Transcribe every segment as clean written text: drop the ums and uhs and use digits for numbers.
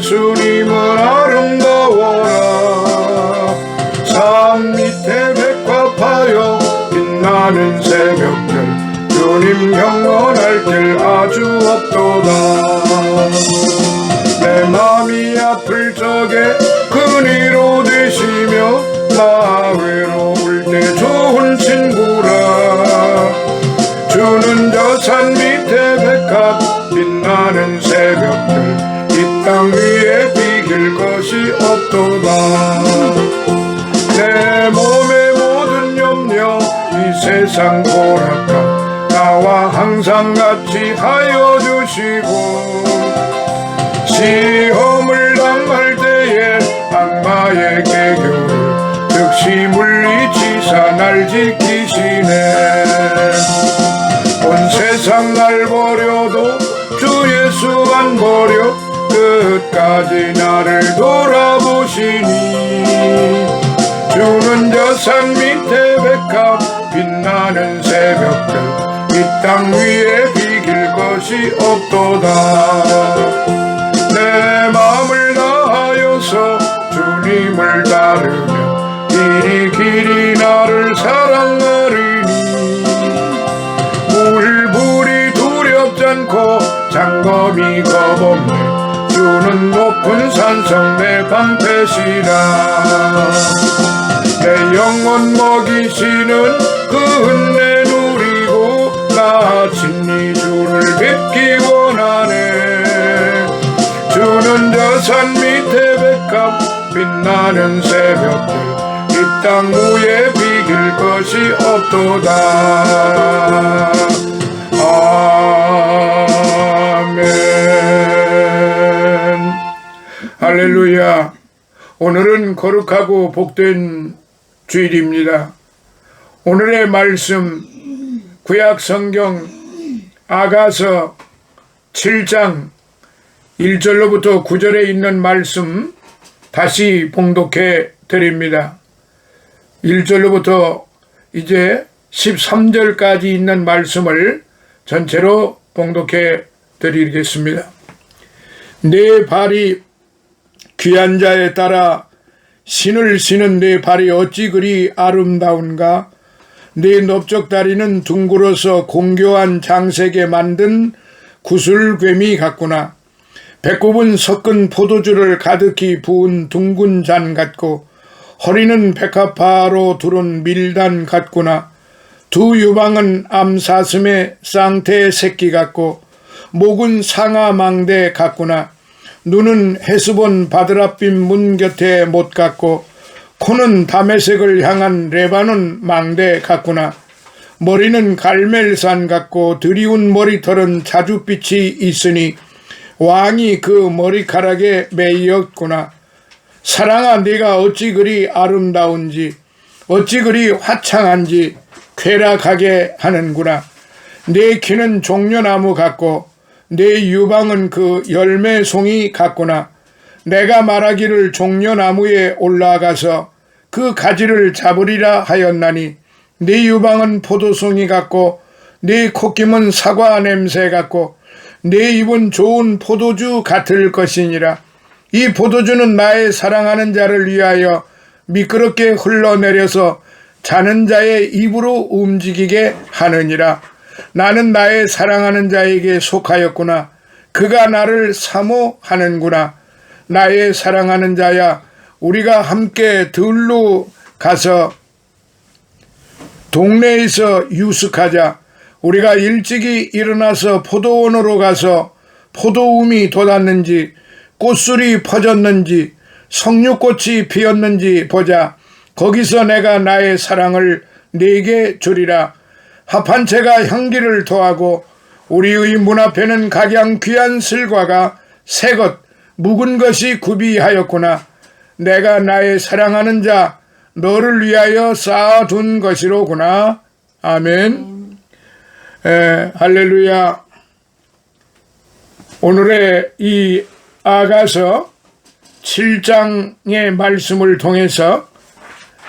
예수님은 아름다워라. 산 밑에 백합하여 빛나는 새벽별, 주님 영원할 길 아주 없도다. 내 맘이 아플 적에 그리로 되시며 나 외로울 때 좋은 친구라. 주는 저 산 밑에 백합 빛나는 새벽별, 이 땅 위에 비길 것이 없도다. 내 몸의 모든 염려 이 세상 고락감 나와 항상 같이 하여 주시고, 시험을 당할 때에 악마의 개교를 즉시 물리치사 날 지키시네. 온 세상 날 버려도 주 예수 안 버려 끝까지 나를 돌아보시니, 주는 저 산 밑에 백합 빛나는 새벽별, 이 땅 위에 비길 것이 없도다. 내 마음을 다하여서 주님을 따르며 길이 길이 나를 사랑하리니, 물불이 두렵지 않고 장검이 겁없네. 주는 높은 산성 내 방패시라. 내 영혼 먹이시는 그 은혜 누리고 나 친히 주를 뵙기 원하네. 주는 저 산 밑에 백합 빛나는 새벽별, 이 땅 위에 비길 것이 없도다. 아멘. 할렐루야. 오늘은 거룩하고 복된 주일입니다. 오늘의 말씀 구약 성경 아가서 7장 1절로부터 9절에 있는 말씀 다시 봉독해 드립니다. 1절로부터 이제 13절까지 있는 말씀을 전체로 봉독해 드리겠습니다. 내 발이 귀한 자에 따라 신을 신은 내 발이 어찌 그리 아름다운가. 내 넓적다리는 둥그러서 공교한 장색에 만든 구슬괴미 같구나. 배꼽은 섞은 포도주를 가득히 부은 둥근 잔 같고, 허리는 백합화로 두른 밀단 같구나. 두 유방은 암사슴의 쌍태 새끼 같고, 목은 상아망대 같구나. 눈은 헤스본 바드라빔 문 곁에 못 같고, 코는 다메섹을 향한 레바논 망대 같구나. 머리는 갈멜산 같고, 드리운 머리털은 자줏빛이 있으니 왕이 그 머리카락에 매이었구나. 사랑아, 네가 어찌 그리 아름다운지, 어찌 그리 화창한지 쾌락하게 하는구나. 네 키는 종려나무 같고, 네 유방은 그 열매송이 같구나. 내가 말하기를 종려나무에 올라가서 그 가지를 잡으리라 하였나니, 네 유방은 포도송이 같고, 네 콧김은 사과 냄새 같고, 네 입은 좋은 포도주 같을 것이니라. 이 포도주는 나의 사랑하는 자를 위하여 미끄럽게 흘러내려서 자는 자의 입으로 움직이게 하느니라. 나는 나의 사랑하는 자에게 속하였구나. 그가 나를 사모하는구나. 나의 사랑하는 자야, 우리가 함께 들로 가서 동네에서 유숙하자. 우리가 일찍이 일어나서 포도원으로 가서 포도움이 돋았는지, 꽃술이 퍼졌는지, 석류꽃이 피었는지 보자. 거기서 내가 나의 사랑을 네게 주리라. 합한 채가 향기를 토하고, 우리의 문 앞에는 각양 귀한 실과가 새것 묵은 것이 구비하였구나. 내가 나의 사랑하는 자 너를 위하여 쌓아둔 것이로구나. 아멘. 할렐루야. 오늘의 이 아가서 7장의 말씀을 통해서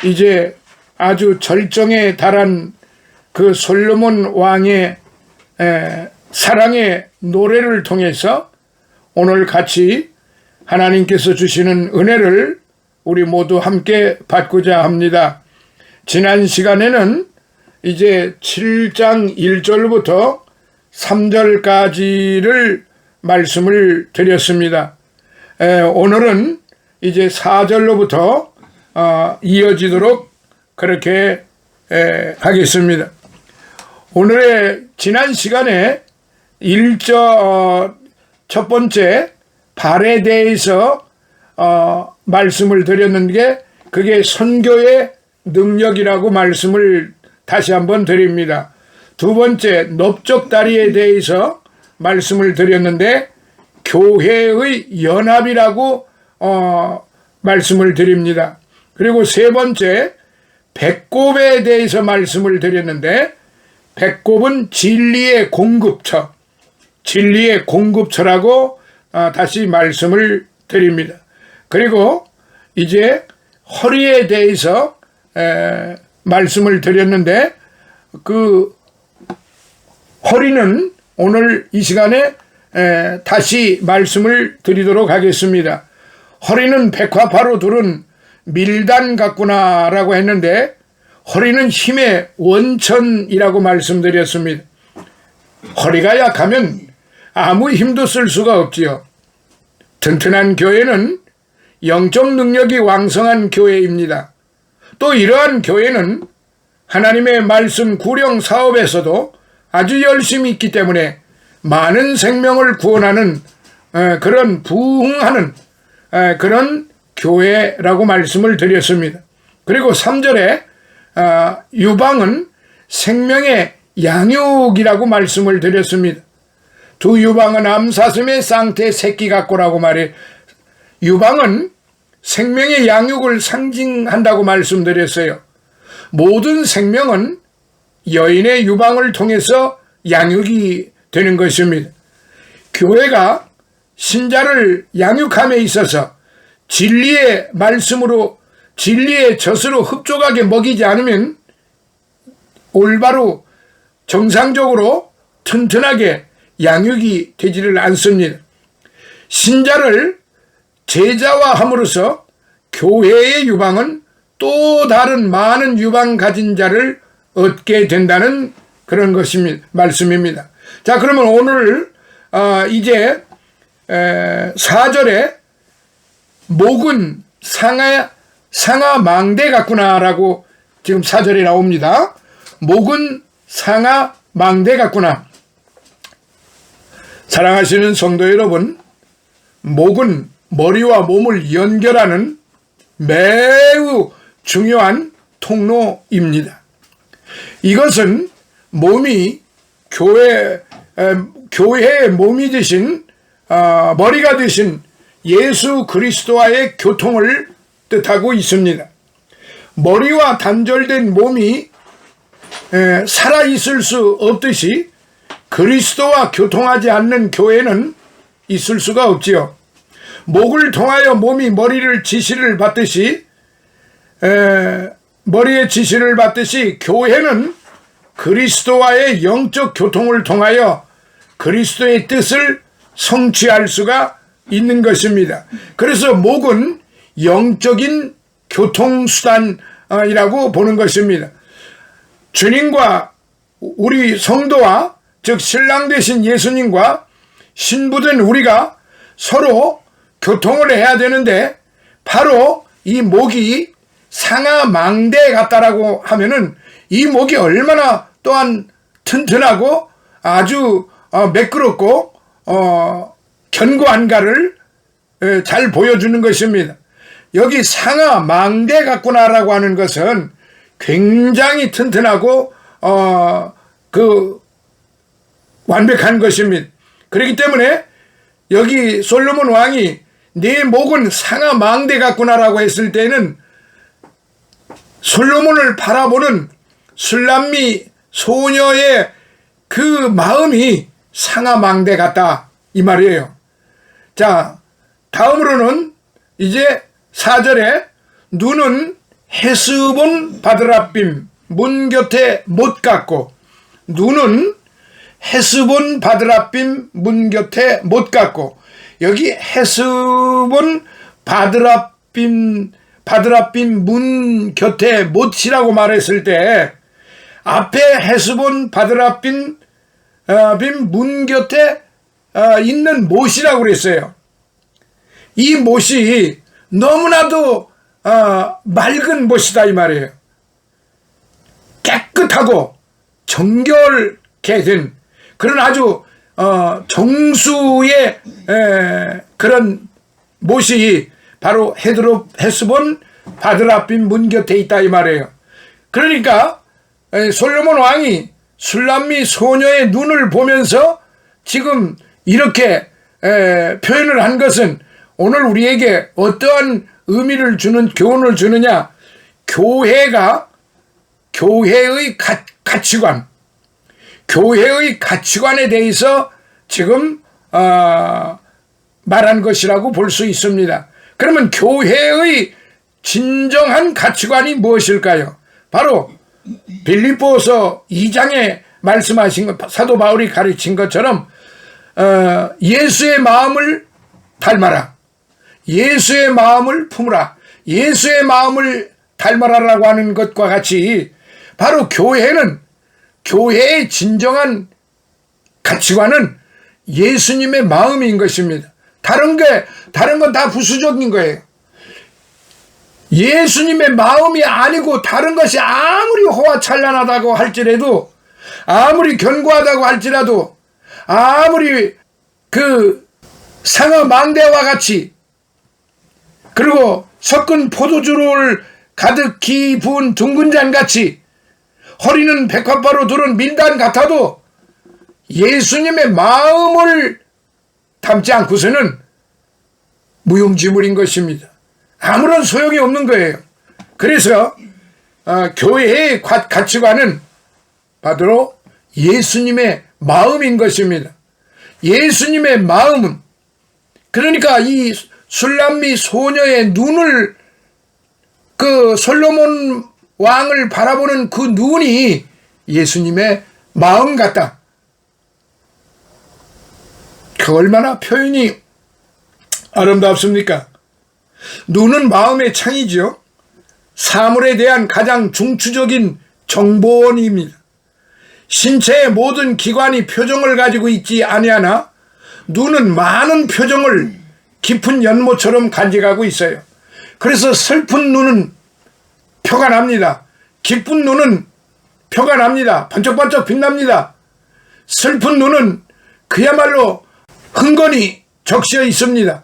이제 아주 절정에 달한 그 솔로몬 왕의 사랑의 노래를 통해서 오늘 같이 하나님께서 주시는 은혜를 우리 모두 함께 받고자 합니다. 지난 시간에는 이제 7장 1절부터 3절까지를 말씀을 드렸습니다. 오늘은 이제 4절로부터 이어지도록 그렇게 하겠습니다. 오늘의 지난 시간에 1절 첫 번째 발에 대해서 말씀을 드렸는데 그게 선교의 능력이라고 말씀을 다시 한번 드립니다. 두 번째 넓적다리에 대해서 말씀을 드렸는데 교회의 연합이라고 말씀을 드립니다. 그리고 세 번째 배꼽에 대해서 말씀을 드렸는데 배꼽은 진리의 공급처, 진리의 공급처라고 다시 말씀을 드립니다. 그리고 이제 허리에 대해서 말씀을 드렸는데 그 허리는 오늘 이 시간에 다시 말씀을 드리도록 하겠습니다. 허리는 백화파로 두른 밀단 같구나 라고 했는데 허리는 힘의 원천이라고 말씀드렸습니다. 허리가 약하면 아무 힘도 쓸 수가 없지요. 튼튼한 교회는 영적 능력이 왕성한 교회입니다. 또 이러한 교회는 하나님의 말씀 구령 사업에서도 아주 열심히 있기 때문에 많은 생명을 구원하는 그런 부흥하는 그런 교회라고 말씀을 드렸습니다. 그리고 3절에 유방은 생명의 양육이라고 말씀을 드렸습니다. 두 유방은 암사슴의 쌍태 새끼 같고라고 말해 유방은 생명의 양육을 상징한다고 말씀드렸어요. 모든 생명은 여인의 유방을 통해서 양육이 되는 것입니다. 교회가 신자를 양육함에 있어서 진리의 말씀으로 진리의 젖으로 흡족하게 먹이지 않으면 올바로 정상적으로 튼튼하게 양육이 되지를 않습니다. 신자를 제자화함으로써 교회의 유방은 또 다른 많은 유방 가진 자를 얻게 된다는 그런 것입니다. 말씀입니다. 자, 그러면 오늘 이제 4절에 목은 상아 망대 같구나라고 지금 4절에 나옵니다. 목은 상아 망대 같구나. 사랑하시는 성도 여러분, 목은 머리와 몸을 연결하는 매우 중요한 통로입니다. 이것은 몸이 교회의 몸이 되신 머리가 되신 예수 그리스도와의 교통을 뜻하고 있습니다. 머리와 단절된 몸이 살아있을 수 없듯이 그리스도와 교통하지 않는 교회는 있을 수가 없지요. 목을 통하여 몸이 머리의 지시를 받듯이 교회는 그리스도와의 영적 교통을 통하여 그리스도의 뜻을 성취할 수가 있는 것입니다. 그래서 목은 영적인 교통수단이라고 보는 것입니다. 주님과 우리 성도와 즉 신랑 되신 예수님과 신부된 우리가 서로 교통을 해야 되는데 바로 이 목이 상아 망대 같다라고 하면은 이 목이 얼마나 또한 튼튼하고 아주 매끄럽고 견고한가를 잘 보여주는 것입니다. 여기 상아 망대 같구나라고 하는 것은 굉장히 튼튼하고 완벽한 것입니다. 그렇기 때문에 여기 솔로몬 왕이 네 목은 상아 망대 같구나라고 했을 때는 솔로몬을 바라보는 술람미 소녀의 그 마음이 상아 망대 같다 이 말이에요. 자, 다음으로는 이제 4절에 눈은 헤스본 바드라빔 문 곁에 못 갔고, 눈은 헤스본 바드라빔 문 곁에 못 갔고, 여기 헤스본 바드라빔 문 곁에 못이라고 말했을 때 앞에 헤스본 바드라빔 문 곁에 있는 못이라고 그랬어요. 이 못이 너무나도 맑은 못이다 이 말이에요. 깨끗하고 정결케 된 그런 아주 정수의 그런 못이 바로 헤스본 바드라빔 문 곁에 있다 이 말이에요. 그러니까 솔로몬 왕이 술람미 소녀의 눈을 보면서 지금 이렇게 표현을 한 것은 오늘 우리에게 어떠한 의미를 주는 교훈을 주느냐, 교회의 가치관, 교회의 가치관에 대해서 지금 말한 것이라고 볼 수 있습니다. 그러면 교회의 진정한 가치관이 무엇일까요? 바로 빌립보서 2장에 말씀하신 것, 사도 바울이 가르친 것처럼 예수의 마음을 닮아라, 예수의 마음을 품으라, 예수의 마음을 닮아라라고 하는 것과 같이 바로 교회의 진정한 가치관은 예수님의 마음인 것입니다. 다른 건 다 부수적인 거예요. 예수님의 마음이 아니고 다른 것이 아무리 호화찬란하다고 할지라도, 아무리 견고하다고 할지라도, 아무리 그 상어 망대와 같이, 그리고 섞은 포도주를 가득히 부은 둥근 잔같이, 허리는 백합바로 두른 밀단 같아도 예수님의 마음을 담지 않고서는 무용지물인 것입니다. 아무런 소용이 없는 거예요. 그래서 교회의 가치관은 바로 예수님의 마음인 것입니다. 예수님의 마음은, 그러니까 이 술람미 소녀의 눈을, 그 솔로몬 왕을 바라보는 그 눈이 예수님의 마음 같다. 그 얼마나 표현이 아름답습니까? 눈은 마음의 창이지요. 사물에 대한 가장 중추적인 정보원입니다. 신체의 모든 기관이 표정을 가지고 있지 아니하나 눈은 많은 표정을 깊은 연못처럼 간직하고 있어요. 그래서 슬픈 눈은 표가 납니다. 기쁜 눈은 표가 납니다. 반짝반짝 빛납니다. 슬픈 눈은 그야말로 흥건히 적셔 있습니다.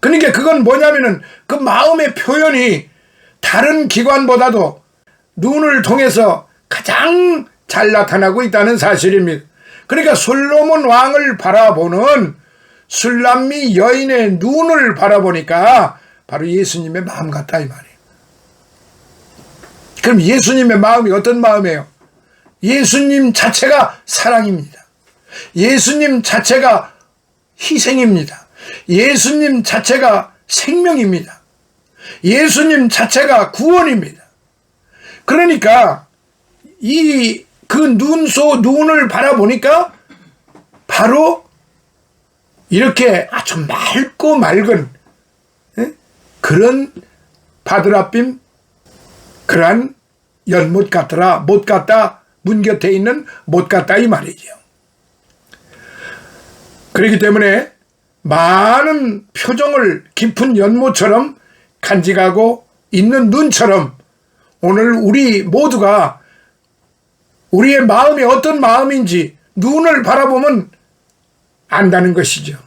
그러니까 그건 뭐냐면은 그 마음의 표현이 다른 기관보다도 눈을 통해서 가장 잘 나타나고 있다는 사실입니다. 그러니까 솔로몬 왕을 바라보는 술람미 여인의 눈을 바라보니까 바로 예수님의 마음 같다 이 말이에요. 그럼 예수님의 마음이 어떤 마음이에요? 예수님 자체가 사랑입니다. 예수님 자체가 희생입니다. 예수님 자체가 생명입니다. 예수님 자체가 구원입니다. 그러니까 그 눈을 바라보니까 바로 이렇게 아주 맑고 맑은 그런 바드라빔, 그러한 연못 같더라. 못 같다. 문 곁에 있는 못 같다 이 말이죠. 그렇기 때문에 많은 표정을 깊은 연못처럼 간직하고 있는 눈처럼 오늘 우리 모두가 우리의 마음이 어떤 마음인지 눈을 바라보면 안다는 것이죠.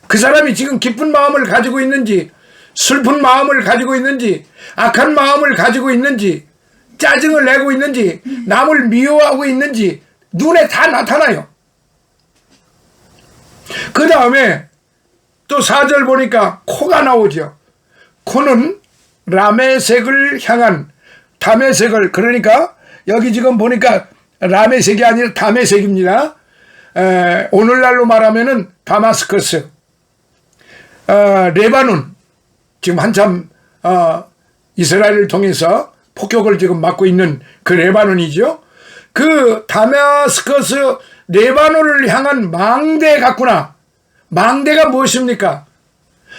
그 사람이 지금 기쁜 마음을 가지고 있는지, 슬픈 마음을 가지고 있는지, 악한 마음을 가지고 있는지, 짜증을 내고 있는지, 남을 미워하고 있는지 눈에 다 나타나요. 그 다음에 또 4절 보니까 코가 나오죠. 코는 라메색을 향한, 다메색을, 그러니까 여기 지금 보니까 라메색이 아니라 다메색입니다. 오늘날로 말하면은 다마스커스, 레바논, 지금 한참 이스라엘을 통해서 폭격을 지금 맞고 있는 그 레바논이죠. 그 다마스커스 레바논을 향한 망대 같구나. 망대가 무엇입니까?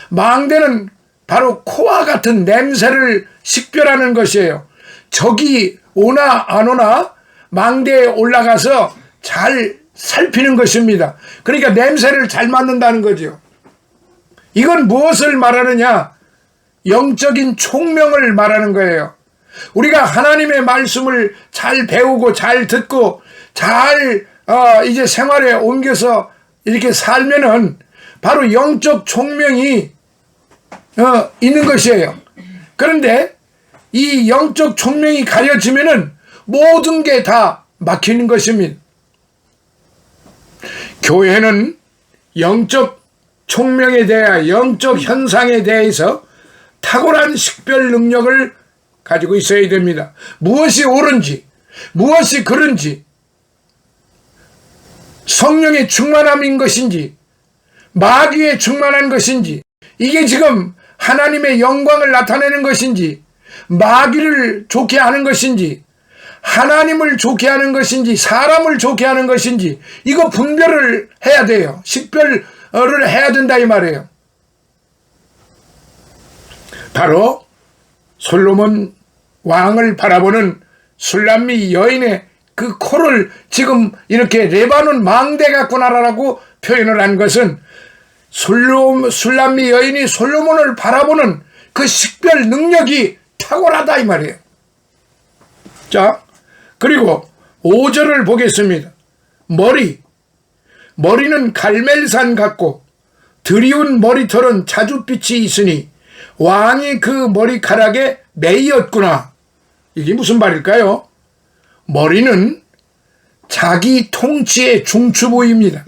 망대는 바로 코와 같은 냄새를 식별하는 것이에요. 적이 오나 안 오나 망대에 올라가서 잘 살피는 것입니다. 그러니까 냄새를 잘 맡는다는 거죠. 이건 무엇을 말하느냐? 영적인 총명을 말하는 거예요. 우리가 하나님의 말씀을 잘 배우고 잘 듣고 잘 이제 생활에 옮겨서 이렇게 살면은 바로 영적 총명이 있는 것이에요. 그런데 이 영적 총명이 가려지면은 모든 게 다 막히는 것입니다. 교회는 영적 총명에 대하여 영적 현상에 대해서 탁월한 식별 능력을 가지고 있어야 됩니다. 무엇이 옳은지, 무엇이 그른지, 성령의 충만함인 것인지, 마귀에 충만한 것인지, 이게 지금 하나님의 영광을 나타내는 것인지, 마귀를 좋게 하는 것인지, 하나님을 좋게 하는 것인지, 사람을 좋게 하는 것인지, 이거 분별을 해야 돼요. 식별을 해야 된다 이 말이에요. 바로 솔로몬 왕을 바라보는 술람미 여인의 그 코를 지금 이렇게 레바논 망대 같구나라고 표현을 한 것은 술람미 여인이 솔로몬을 바라보는 그 식별 능력이 탁월하다 이 말이에요. 자, 그리고 5절을 보겠습니다. 머리는 갈멜산 같고 드리운 머리털은 자줏빛이 있으니 왕이 그 머리카락에 매이었구나. 이게 무슨 말일까요? 머리는 자기 통치의 중추부입니다.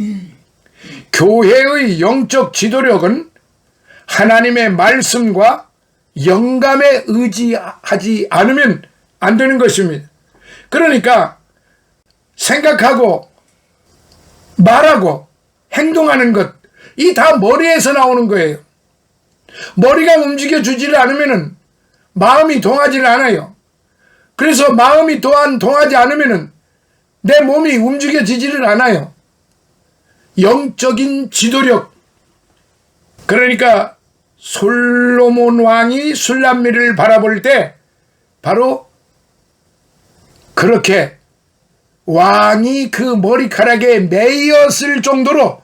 교회의 영적 지도력은 하나님의 말씀과 영감에 의지하지 않으면 안 되는 것입니다. 그러니까 생각하고 말하고 행동하는 것, 이 다 머리에서 나오는 거예요. 머리가 움직여주지를 않으면 마음이 동하지를 않아요. 그래서 마음이 또한 동하지 않으면 내 몸이 움직여지지를 않아요. 영적인 지도력. 그러니까 솔로몬 왕이 술람미를 바라볼 때 바로 그렇게 왕이 그 머리카락에 매였을 정도로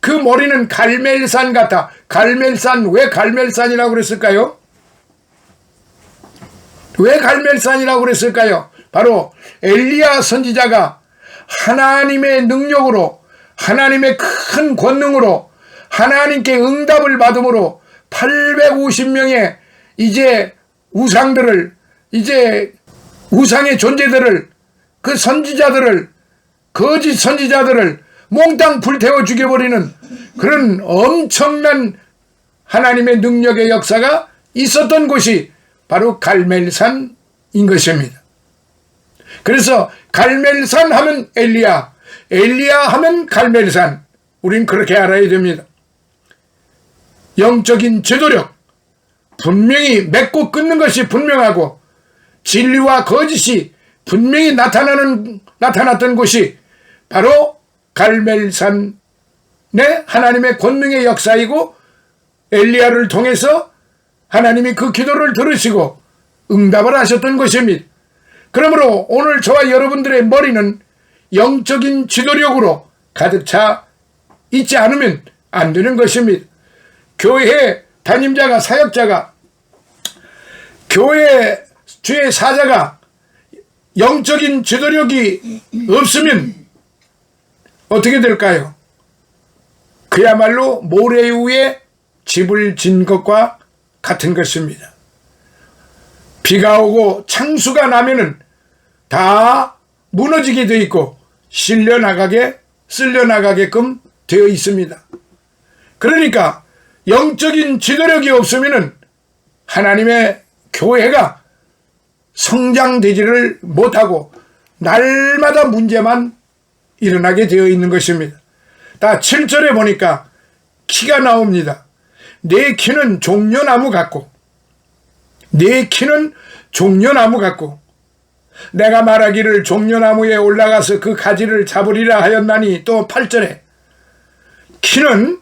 그 머리는 갈멜산 같아. 갈멜산, 왜 갈멜산이라고 그랬을까요? 왜 갈멜산이라고 그랬을까요? 바로 엘리야 선지자가 하나님의 능력으로, 하나님의 큰 권능으로 하나님께 응답을 받음으로 850명의 이제 우상들을, 이제 우상의 존재들을, 그 선지자들을, 거짓 선지자들을 몽땅 불태워 죽여버리는 그런 엄청난 하나님의 능력의 역사가 있었던 곳이 바로 갈멜산인 것입니다. 그래서 갈멜산 하면 엘리야, 엘리야 하면 갈멜산. 우린 그렇게 알아야 됩니다. 영적인 제도력, 분명히 맺고 끊는 것이 분명하고 진리와 거짓이 분명히 나타났던 곳이 바로 갈멜산의 하나님의 권능의 역사이고, 엘리야를 통해서 하나님이 그 기도를 들으시고 응답을 하셨던 것입니다. 그러므로 오늘 저와 여러분들의 머리는 영적인 지도력으로 가득 차 있지 않으면 안 되는 것입니다. 교회 담임자가, 사역자가, 교회 주의 사자가 영적인 지도력이 없으면 어떻게 될까요? 그야말로 모래 위에 집을 진 것과 같은 것입니다. 비가 오고 창수가 나면은 다 무너지게 되어 있고 쓸려나가게끔 되어 있습니다. 그러니까 영적인 지도력이 없으면은 하나님의 교회가 성장되지를 못하고 날마다 문제만 일어나게 되어 있는 것입니다. 다 7절에 보니까 키가 나옵니다. 내 키는 종려나무 같고, 내 키는 종려나무 같고, 내가 말하기를 종려나무에 올라가서 그 가지를 잡으리라 하였나니, 또 8절에 키는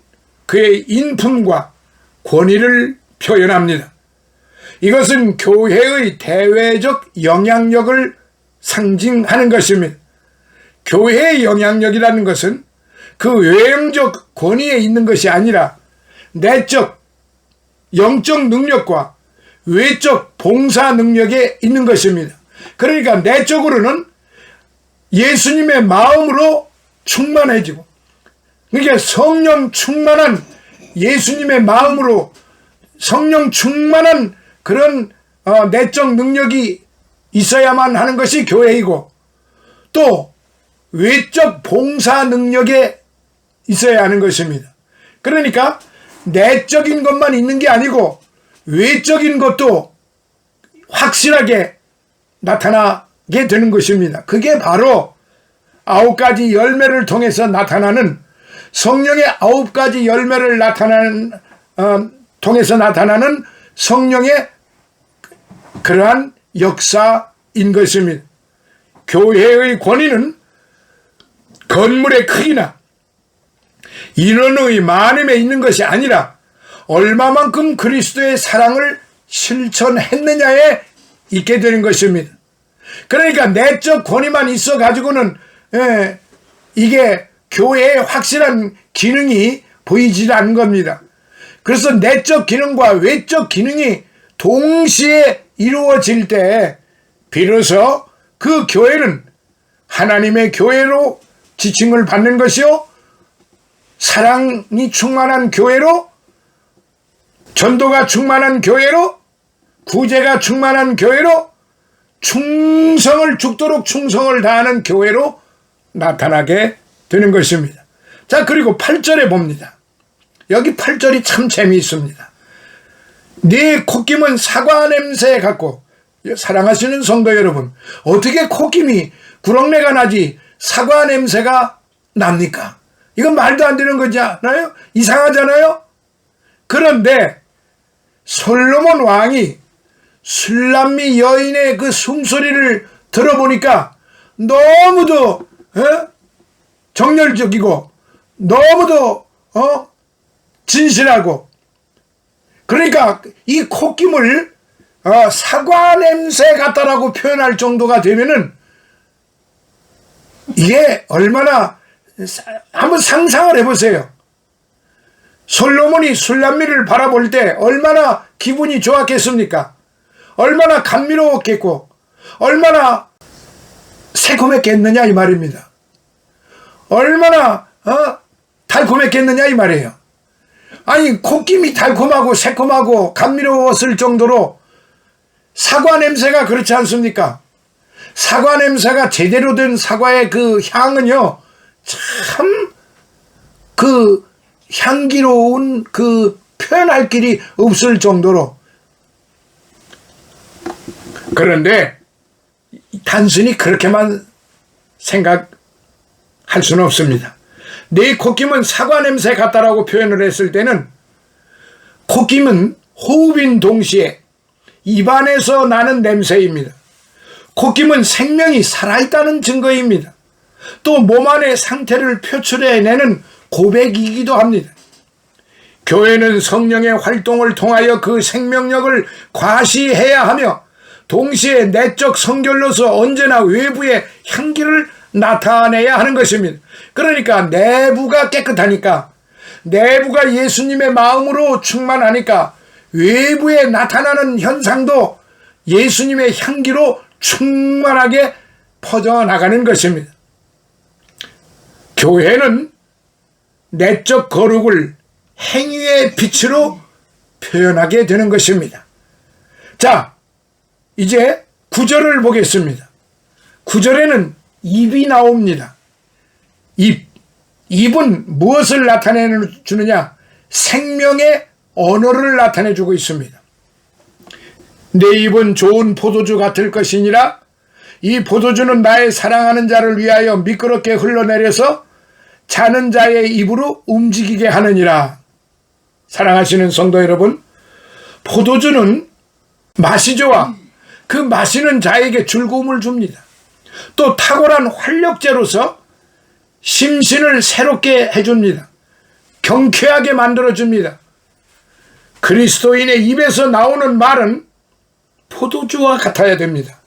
그의 인품과 권위를 표현합니다. 이것은 교회의 대외적 영향력을 상징하는 것입니다. 교회의 영향력이라는 것은 그 외형적 권위에 있는 것이 아니라 내적 영적 능력과 외적 봉사 능력에 있는 것입니다. 그러니까 내적으로는 예수님의 마음으로 충만해지고, 그러니까 성령 충만한 예수님의 마음으로 성령 충만한 그런 내적 능력이 있어야만 하는 것이 교회이고, 또 외적 봉사 능력에 있어야 하는 것입니다. 그러니까 내적인 것만 있는 게 아니고 외적인 것도 확실하게 나타나게 되는 것입니다. 그게 바로 9가지 열매를 통해서 나타나는, 성령의 9가지 열매를 통해서 나타나는 성령의 그러한 역사인 것입니다. 교회의 권위는 건물의 크기나 인원의 많음에 있는 것이 아니라 얼마만큼 그리스도의 사랑을 실천했느냐에 있게 되는 것입니다. 그러니까 내적 권위만 있어 가지고는 이게 교회의 확실한 기능이 보이지 않는 겁니다. 그래서 내적 기능과 외적 기능이 동시에 이루어질 때 비로소 그 교회는 하나님의 교회로 지칭을 받는 것이요, 사랑이 충만한 교회로, 전도가 충만한 교회로, 구제가 충만한 교회로, 충성을 죽도록 충성을 다하는 교회로 나타나게 되는 것입니다. 자, 그리고 8절에 봅니다. 여기 8절이 참 재미있습니다. 네 콧김은 사과 냄새 같고, 사랑하시는 성도 여러분, 어떻게 콧김이 구렁내가 나지 사과 냄새가 납니까? 이건 말도 안 되는 거잖아요? 이상하잖아요? 그런데 솔로몬 왕이 술람미 여인의 그 숨소리를 들어보니까 너무도 정열적이고 너무도 진실하고, 그러니까 이 콧김을 사과 냄새 같다라고 표현할 정도가 되면은 이게 얼마나, 한번 상상을 해보세요. 솔로몬이 술람미를 바라볼 때 얼마나 기분이 좋았겠습니까? 얼마나 감미로웠겠고 얼마나 새콤했겠느냐 이 말입니다. 얼마나 달콤했겠느냐 이 말이에요. 아니, 콧김이 달콤하고 새콤하고 감미로웠을 정도로 사과 냄새가 그렇지 않습니까? 사과 냄새가 제대로 된 사과의 그 향은요, 참 그 향기로운 그 표현할 길이 없을 정도로. 그런데 단순히 그렇게만 생각할 수는 없습니다. 내 콧김은 사과 냄새 같다라고 표현을 했을 때는, 콧김은 호흡인 동시에 입안에서 나는 냄새입니다. 콧김은 생명이 살아있다는 증거입니다. 또 몸 안의 상태를 표출해내는 고백이기도 합니다. 교회는 성령의 활동을 통하여 그 생명력을 과시해야 하며, 동시에 내적 성결로서 언제나 외부의 향기를 나타내야 하는 것입니다. 그러니까 내부가 깨끗하니까, 내부가 예수님의 마음으로 충만하니까 외부에 나타나는 현상도 예수님의 향기로 충만하게 퍼져나가는 것입니다. 교회는 내적 거룩을 행위의 빛으로 표현하게 되는 것입니다. 자, 이제 9절을 보겠습니다. 9절에는 입이 나옵니다. 입은 무엇을 나타내주느냐? 생명의 언어를 나타내주고 있습니다. 내 입은 좋은 포도주 같을 것이니라. 이 포도주는 나의 사랑하는 자를 위하여 미끄럽게 흘러내려서 자는 자의 입으로 움직이게 하느니라. 사랑하시는 성도 여러분, 포도주는 맛이 좋아. 그 마시는 자에게 즐거움을 줍니다. 또 탁월한 활력제로서 심신을 새롭게 해줍니다. 경쾌하게 만들어줍니다. 그리스도인의 입에서 나오는 말은 포도주와 같아야 됩니다.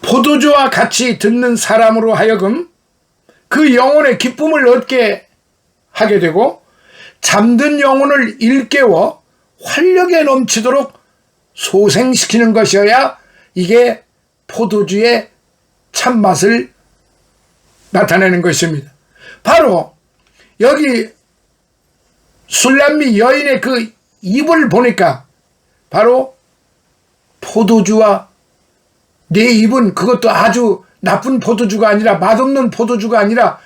포도주와 같이 듣는 사람으로 하여금 그 영혼의 기쁨을 얻게 하게 되고 잠든 영혼을 일깨워 활력에 넘치도록 소생시키는 것이어야 이게 포도주의 참맛을 나타내는 것입니다. 바로 여기 술람미 여인의 그 입을 보니까 바로 포도주와 내 입은 그것도 아주 나쁜 포도주가 아니라 맛없는 포도주가 아니라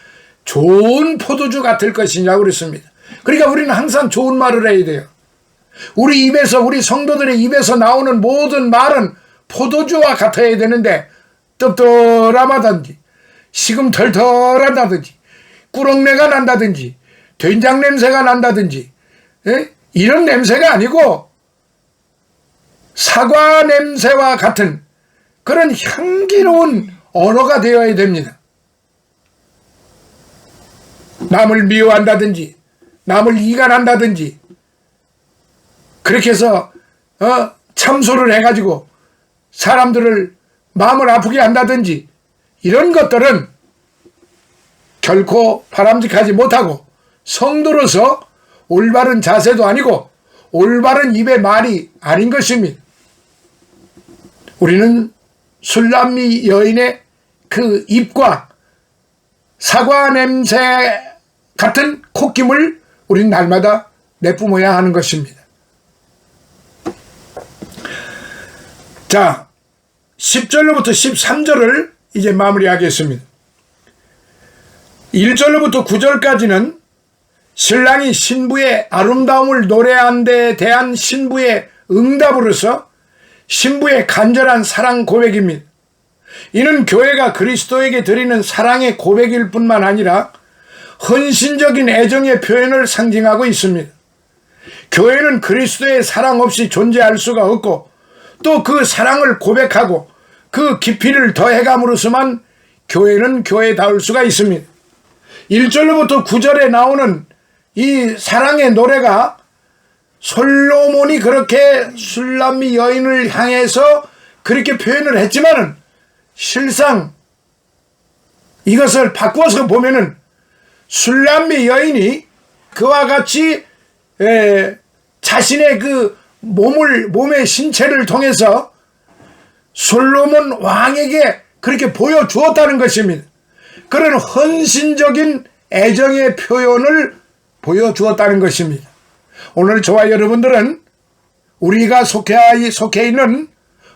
좋은 포도주 같을 것이냐고 그랬습니다. 그러니까 우리는 항상 좋은 말을 해야 돼요. 우리 입에서, 우리 성도들의 입에서 나오는 모든 말은 포도주와 같아야 되는데 떫떫하다든지 시금털털하다든지 꾸렁내가 난다든지 된장 냄새가 난다든지 이런 냄새가 아니고 사과 냄새와 같은 그런 향기로운 언어가 되어야 됩니다. 남을 미워한다든지 남을 이간한다든지 그렇게 해서 참소를 해가지고 사람들을 마음을 아프게 한다든지 이런 것들은 결코 바람직하지 못하고 성도로서 올바른 자세도 아니고 올바른 입의 말이 아닌 것입니다. 우리는 술람미 여인의 그 입과 사과 냄새 같은 콧김을 우리는 날마다 내뿜어야 하는 것입니다. 자, 10절로부터 13절을 이제 마무리하겠습니다. 1절로부터 9절까지는 신랑이 신부의 아름다움을 노래한 데 대한 신부의 응답으로서 신부의 간절한 사랑 고백입니다. 이는 교회가 그리스도에게 드리는 사랑의 고백일 뿐만 아니라 헌신적인 애정의 표현을 상징하고 있습니다. 교회는 그리스도의 사랑 없이 존재할 수가 없고 또 그 사랑을 고백하고 그 깊이를 더해감으로서만 교회는 교회다울 수가 있습니다. 1절로부터 9절에 나오는 이 사랑의 노래가 솔로몬이 그렇게 술람미 여인을 향해서 그렇게 표현을 했지만은 실상 이것을 바꾸어서 보면은 술람미 여인이 그와 같이 자신의 그 몸의 신체를 통해서 솔로몬 왕에게 그렇게 보여주었다는 것입니다. 그런 헌신적인 애정의 표현을 보여주었다는 것입니다. 오늘 저와 여러분들은 우리가 속해 있는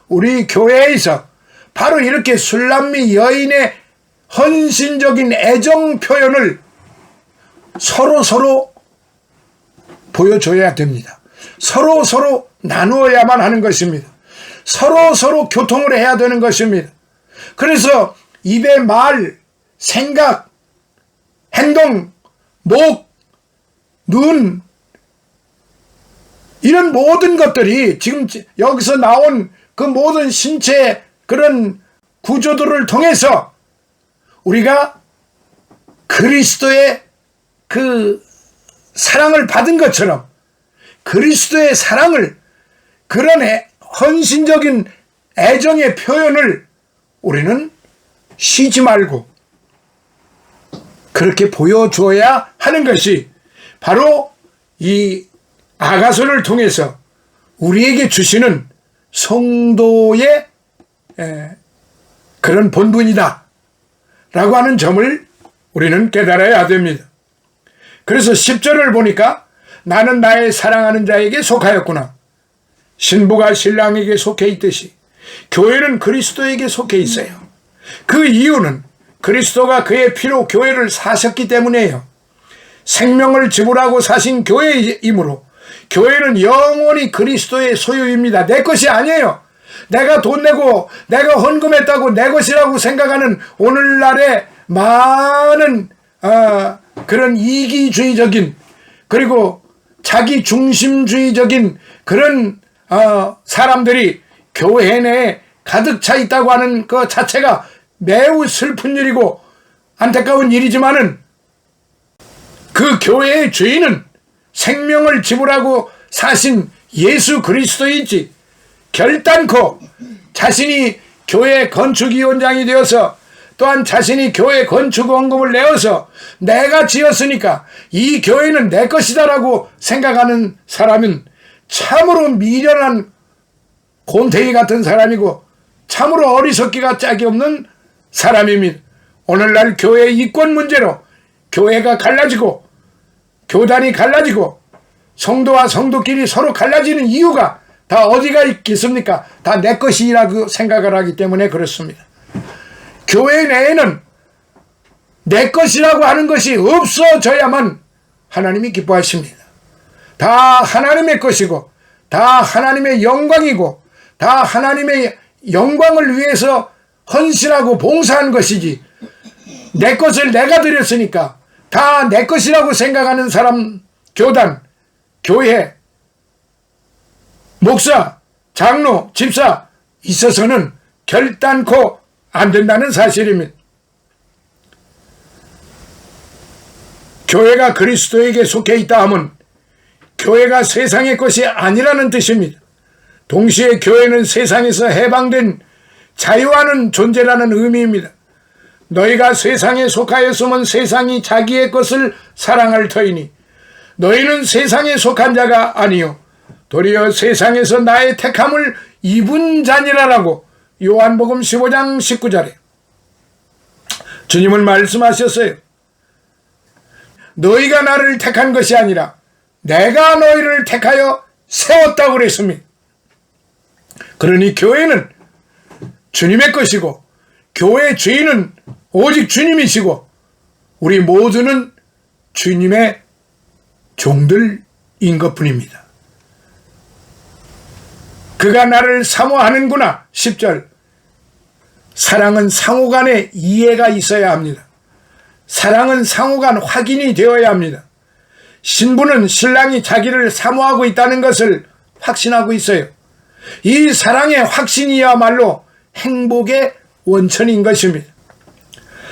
우리 교회에서 바로 이렇게 술람미 여인의 헌신적인 애정 표현을 서로 보여줘야 됩니다. 서로 나누어야만 하는 것입니다. 서로 교통을 해야 되는 것입니다. 그래서 입의 말, 생각, 행동, 목, 눈 이런 모든 것들이 지금 여기서 나온 그 모든 신체의 그런 구조들을 통해서 우리가 그리스도의 그 사랑을 받은 것처럼 그리스도의 사랑을 그런 헌신적인 애정의 표현을 우리는 쉬지 말고 그렇게 보여줘야 하는 것이 바로 이 아가서를 통해서 우리에게 주시는 성도의 그런 본분이다 라고 하는 점을 우리는 깨달아야 됩니다. 그래서 10절을 보니까 나는 나의 사랑하는 자에게 속하였구나. 신부가 신랑에게 속해 있듯이 교회는 그리스도에게 속해 있어요. 그 이유는 그리스도가 그의 피로 교회를 사셨기 때문이에요. 생명을 지불하고 사신 교회이므로 교회는 영원히 그리스도의 소유입니다. 내 것이 아니에요. 내가 돈 내고 내가 헌금했다고 내 것이라고 생각하는 오늘날의 많은 그런 이기주의적인 그리고 자기 중심주의적인 그런 사람들이 교회 내에 가득 차 있다고 하는 그 자체가 매우 슬픈 일이고 안타까운 일이지만은 그 교회의 주인은 생명을 지불하고 사신 예수 그리스도이지, 결단코 자신이 교회 건축위원장이 되어서 또한 자신이 교회 건축원금을 내어서 내가 지었으니까 이 교회는 내 것이다라고 생각하는 사람은 참으로 미련한 곰탱이 같은 사람이고 참으로 어리석기가 짝이 없는 사람입니다. 오늘날 교회의 이권 문제로 교회가 갈라지고 교단이 갈라지고 성도와 성도끼리 서로 갈라지는 이유가 다 어디가 있겠습니까? 다 내 것이라고 생각을 하기 때문에 그렇습니다. 교회 내에는 내 것이라고 하는 것이 없어져야만 하나님이 기뻐하십니다. 다 하나님의 것이고 다 하나님의 영광이고 다 하나님의 영광을 위해서 헌신하고 봉사한 것이지, 내 것을 내가 드렸으니까 다 내 것이라고 생각하는 사람, 교단, 교회, 목사, 장로, 집사 있어서는 결단코 안 된다는 사실입니다. 교회가 그리스도에게 속해 있다 하면 교회가 세상의 것이 아니라는 뜻입니다. 동시에 교회는 세상에서 해방된 자유하는 존재라는 의미입니다. 너희가 세상에 속하였으면 세상이 자기의 것을 사랑할 터이니 너희는 세상에 속한 자가 아니요 도리어 세상에서 나의 택함을 입은 자니라라고 요한복음 15장 19절에 주님은 말씀하셨어요. 너희가 나를 택한 것이 아니라 내가 너희를 택하여 세웠다고 그랬습니다. 그러니 교회는 주님의 것이고 교회 주인은 오직 주님이시고 우리 모두는 주님의 종들인 것뿐입니다. 그가 나를 사모하는구나. 10절. 사랑은 상호간에 이해가 있어야 합니다. 사랑은 상호간 확인이 되어야 합니다. 신부는 신랑이 자기를 사모하고 있다는 것을 확신하고 있어요. 이 사랑의 확신이야말로 행복의 원천인 것입니다.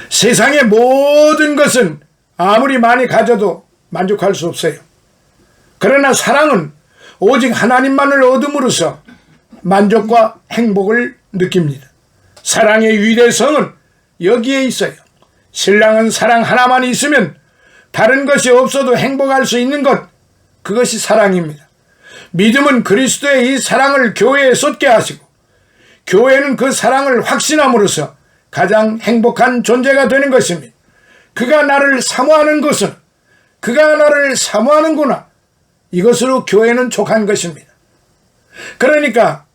세상의 모든 것은 아무리 많이 가져도 만족할 수 없어요. 그러나 사랑은 오직 하나님만을 얻음으로써 만족과 행복을 느낍니다. 사랑의 위대성은 여기에 있어요. 신랑은 사랑 하나만 있으면 다른 것이 없어도 행복할 수 있는 것, 그것이 사랑입니다. 믿음은 그리스도의 이 사랑을 교회에 쏟게 하시고 교회는 그 사랑을 확신함으로써 가장 행복한 존재가 되는 것입니다. 그가 나를 사모하는 것은 그가 나를 사모하는구나. 이것으로 교회는 족한 것입니다. 그러니까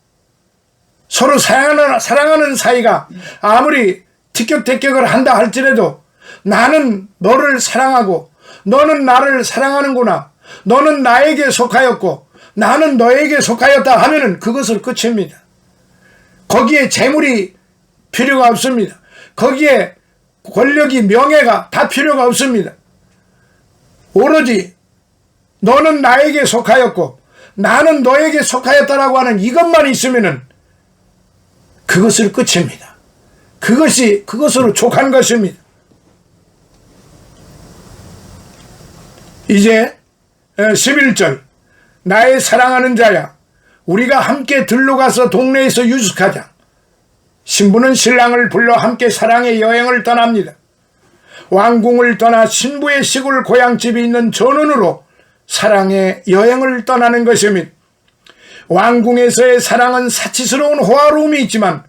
서로 사랑하는 사이가 아무리 티격태격을 한다 할지라도 나는 너를 사랑하고 너는 나를 사랑하는구나. 너는 나에게 속하였고 나는 너에게 속하였다 하면은 그것을 끝입니다. 거기에 재물이 필요가 없습니다. 거기에 권력이 명예가 다 필요가 없습니다. 오로지 너는 나에게 속하였고 나는 너에게 속하였다라고 하는 이것만 있으면은 그것을 끝입니다. 그것으로 족한 것입니다. 이제 11절. 나의 사랑하는 자야, 우리가 함께 들로 가서 동네에서 유숙하자. 신부는 신랑을 불러 함께 사랑의 여행을 떠납니다. 왕궁을 떠나 신부의 시골 고향집이 있는 전원으로 사랑의 여행을 떠나는 것입니다. 왕궁에서의 사랑은 사치스러운 호화로움이 있지만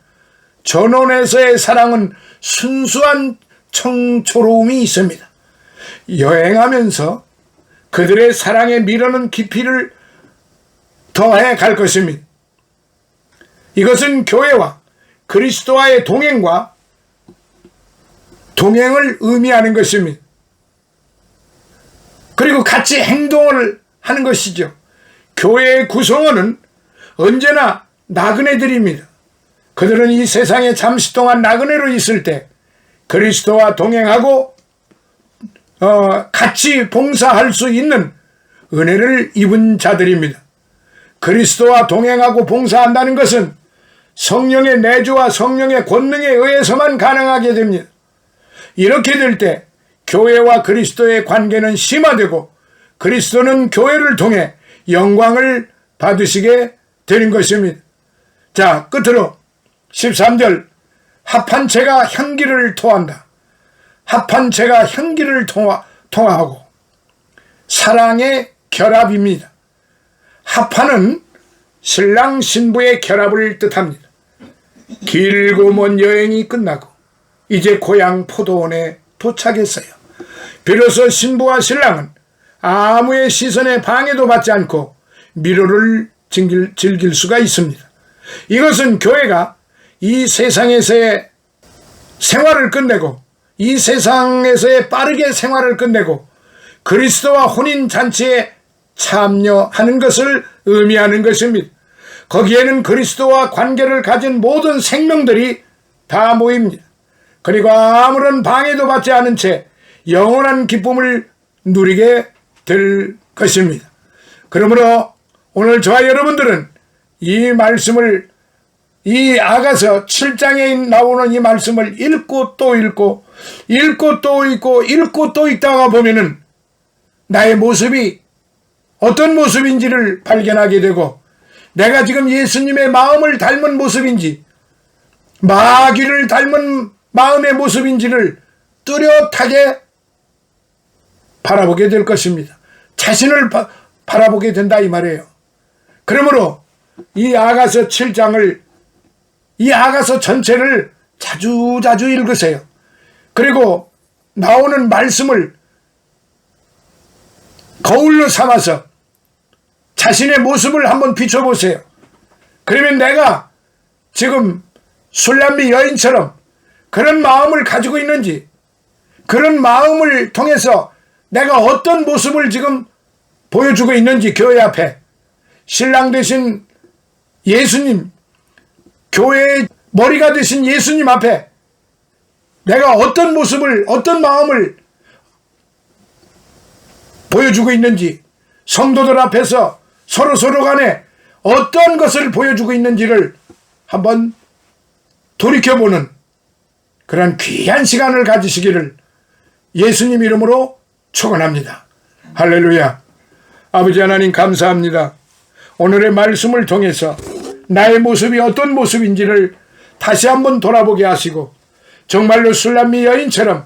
전원에서의 사랑은 순수한 청초로움이 있습니다. 여행하면서 그들의 사랑에 미르는 깊이를 더해 갈 것입니다. 이것은 교회와 그리스도와의 동행을 의미하는 것입니다. 그리고 같이 행동을 하는 것이죠. 교회의 구성원은 언제나 나그네들입니다. 그들은 이 세상에 잠시 동안 나그네로 있을 때 그리스도와 동행하고 같이 봉사할 수 있는 은혜를 입은 자들입니다. 그리스도와 동행하고 봉사한다는 것은 성령의 내주와 성령의 권능에 의해서만 가능하게 됩니다. 이렇게 될 때 교회와 그리스도의 관계는 심화되고 그리스도는 교회를 통해 영광을 받으시게 되는 것입니다. 자, 끝으로 13절, 합한 채가 향기를 토한다. 합한 채가 향기를 통하고 사랑의 결합입니다. 합하는 신랑 신부의 결합을 뜻합니다. 길고 먼 여행이 끝나고 이제 고향 포도원에 도착했어요. 비로소 신부와 신랑은 아무의 시선에 방해도 받지 않고 미로를 즐길 수가 있습니다. 이것은 교회가 이 세상에서의 생활을 끝내고 이 세상에서의 빠르게 생활을 끝내고 그리스도와 혼인잔치에 참여하는 것을 의미하는 것입니다. 거기에는 그리스도와 관계를 가진 모든 생명들이 다 모입니다. 그리고 아무런 방해도 받지 않은 채 영원한 기쁨을 누리게 될 것입니다. 그러므로 오늘 저와 여러분들은 이 말씀을, 이 아가서 7장에 나오는 이 말씀을 읽고 또 읽고 읽고 또 읽고 읽고 또 읽다가 보면은 나의 모습이 어떤 모습인지를 발견하게 되고 내가 지금 예수님의 마음을 닮은 모습인지 마귀를 닮은 마음의 모습인지를 뚜렷하게 바라보게 될 것입니다. 자신을 바라보게 된다 이 말이에요. 그러므로 이 아가서 7장을, 이 아가서 전체를 자주 읽으세요. 그리고 나오는 말씀을 거울로 삼아서 자신의 모습을 한번 비춰보세요. 그러면 내가 지금 술람미 여인처럼 그런 마음을 가지고 있는지, 그런 마음을 통해서 내가 어떤 모습을 지금 보여주고 있는지, 교회 앞에 신랑 되신 예수님, 교회의 머리가 되신 예수님 앞에 내가 어떤 모습을, 어떤 마음을 보여주고 있는지, 성도들 앞에서 서로 간에 어떤 것을 보여주고 있는지를 한번 돌이켜보는 그런 귀한 시간을 가지시기를 예수님 이름으로 축원합니다. 할렐루야. 아버지 하나님 감사합니다. 오늘의 말씀을 통해서 나의 모습이 어떤 모습인지를 다시 한번 돌아보게 하시고 정말로 술람미 여인처럼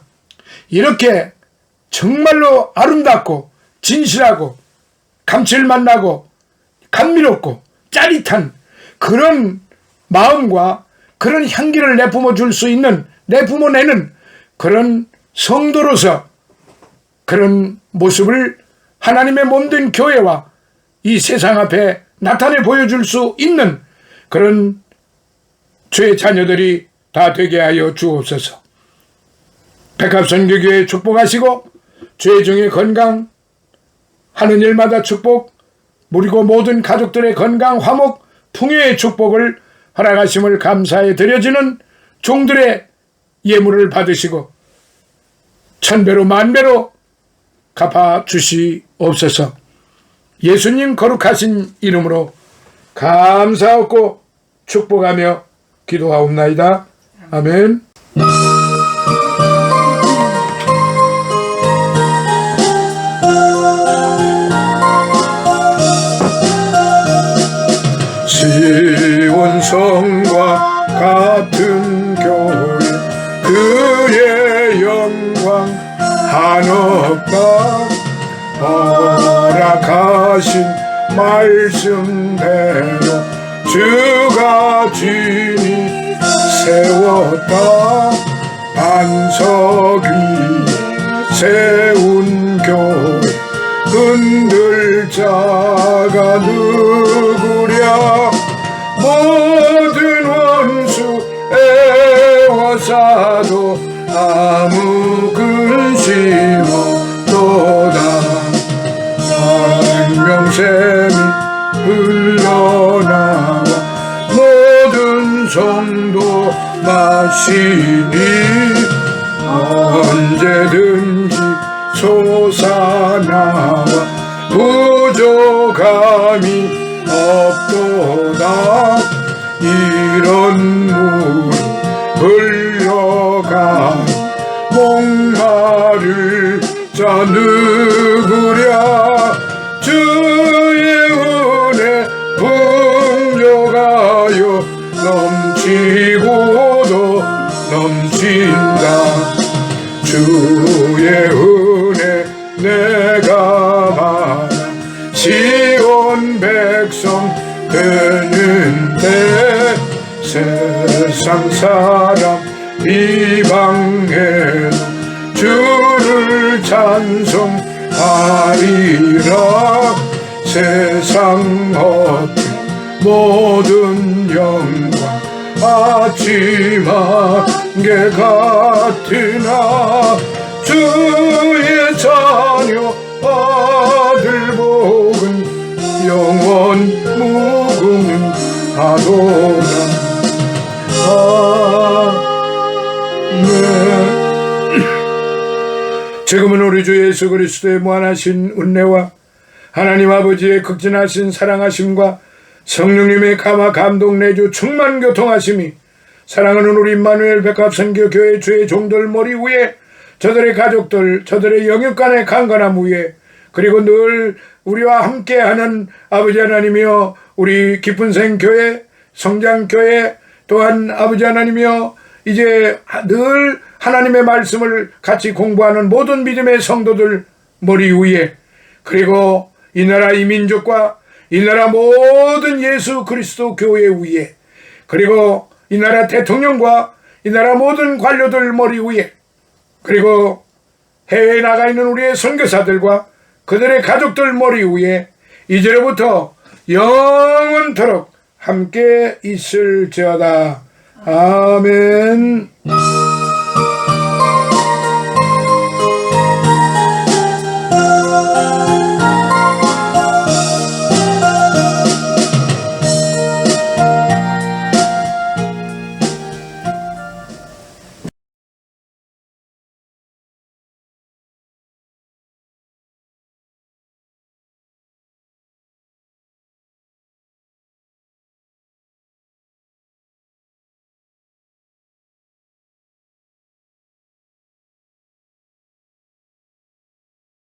이렇게 정말로 아름답고 진실하고 감칠맛 나고 감미롭고 짜릿한 그런 마음과 그런 향기를 내뿜어 줄 수 있는, 내뿜어 내는 그런 성도로서 그런 모습을 하나님의 몸된 교회와 이 세상 앞에 나타내 보여줄 수 있는 그런 주의 자녀들이 다 되게 하여 주옵소서. 백합선교교회 축복하시고 주의 종의 건강, 하는 일마다 축복, 그리고 모든 가족들의 건강, 화목, 풍요의 축복을 허락하심을 감사해 드려지는 종들의 예물을 받으시고 천배로 만배로 갚아 주시옵소서. 예수님 거룩하신 이름으로 감사하고 축복하며 기도하옵나이다. 아멘. 시온성과 같은 교회 그의 영광 한없다. 허락하신 말씀대로 주가 진히 세웠다. 반석 위에 세운 교회 흔들 자가 누구랴. 모든 원수 애워싸도 아무 근심 없도다. 생명샘이 흘러나와 모든 성도 마시니 언제든지 솟아나와 부족함이 없도다. 이런 물이 흘러간 목마를 누구랴 주의 은혜 풍족하여 넘치고도 넘친다. 주의 은혜 내가 받아 시온 백성 되는데 세상 사람 이방에도 주를 찬송하리라. 세상 어떤 모든 영광 아침 안개 같으나 주의 자녀 아들 복은 영원 무궁하도다. 아멘. 지금은 우리 주 예수 그리스도의 무한하신 은혜와 하나님 아버지의 극진하신 사랑하심과 성령님의 감화 감동 내주 충만 교통하심이 사랑하는 우리 임마누엘 백합선교교회 주의 종들 머리 위에 저들의 가족들 저들의 영육간의 강건함 위에 그리고 늘 우리와 함께하는 아버지 하나님이여 우리 깊은생 교회 성장교회 또한 아버지 하나님이여 이제 늘 하나님의 말씀을 같이 공부하는 모든 믿음의 성도들 머리 위에 그리고 이 나라 이 민족과 이 나라 모든 예수 그리스도 교회 위에 그리고 이 나라 대통령과 이 나라 모든 관료들 머리 위에 그리고 해외에 나가 있는 우리의 선교사들과 그들의 가족들 머리 위에 이제로부터 영원토록 함께 있을지어다. 아멘.